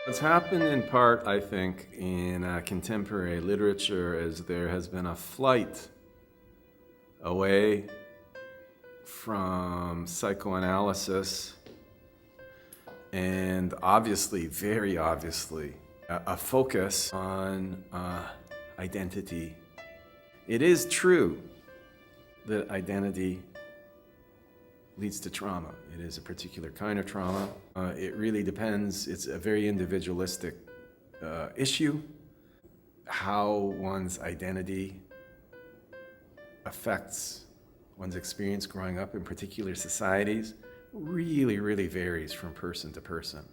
What's happened in part, I think, in contemporary literature is there has been a flight away from psychoanalysis and obviously, very obviously, a focus on identity. It is true that identity leads to trauma. It is a particular kind of trauma. It really depends. It's a very individualistic issue. How one's identity affects one's experience growing up in particular societies really varies from person to person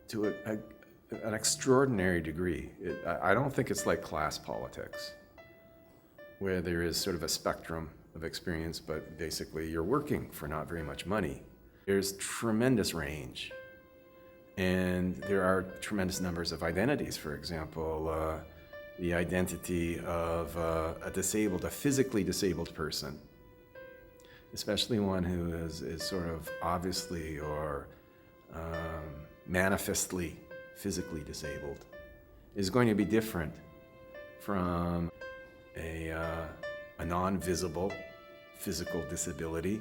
to an extraordinary degree. I don't think it's like class politics, where there is sort of a spectrum of experience, but basically you're working for not very much money. There's tremendous range, and there are tremendous numbers of identities. For example, the identity of a physically disabled person, especially one who is sort of obviously or manifestly physically disabled, is going to be different from a non-visible physical disability,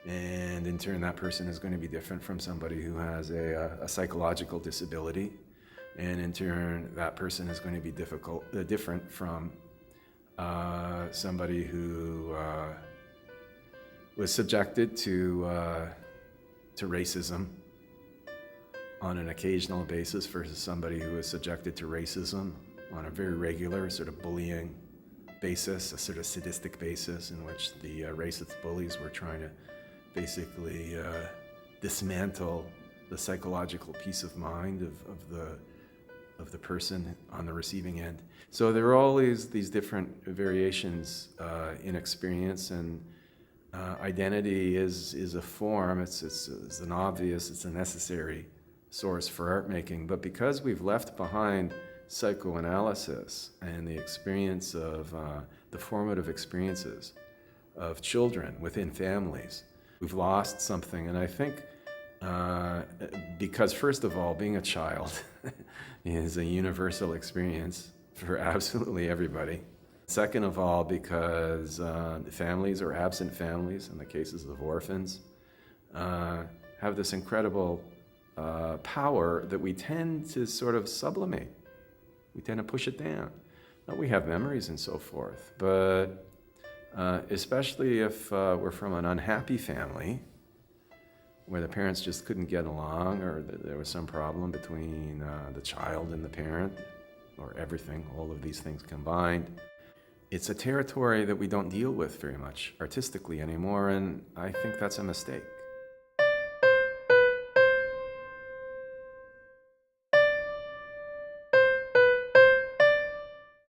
and in turn that person is going to be different from somebody who has a psychological disability, and in turn that person is going to be different from somebody who was subjected to racism on an occasional basis versus somebody who was subjected to racism on a very regular sort of bullying basis, a sort of sadistic basis in which the racist bullies were trying to basically dismantle the psychological peace of mind of the person on the receiving end. So there are always these different variations in experience, and identity is a form. It's an obvious, it's a necessary source for art making. But because we've left behind psychoanalysis and the experience of the formative experiences of children within families, we've lost something. And I think because, first of all, being a child is a universal experience for absolutely everybody. Second of all, because families or absent families, in the cases of orphans, have this incredible power that we tend to sort of sublimate. We tend to push it down. Now, we have memories and so forth, but especially if we're from an unhappy family where the parents just couldn't get along, or there was some problem between the child and the parent, or everything, all of these things combined, it's a territory that we don't deal with very much artistically anymore, and I think that's a mistake.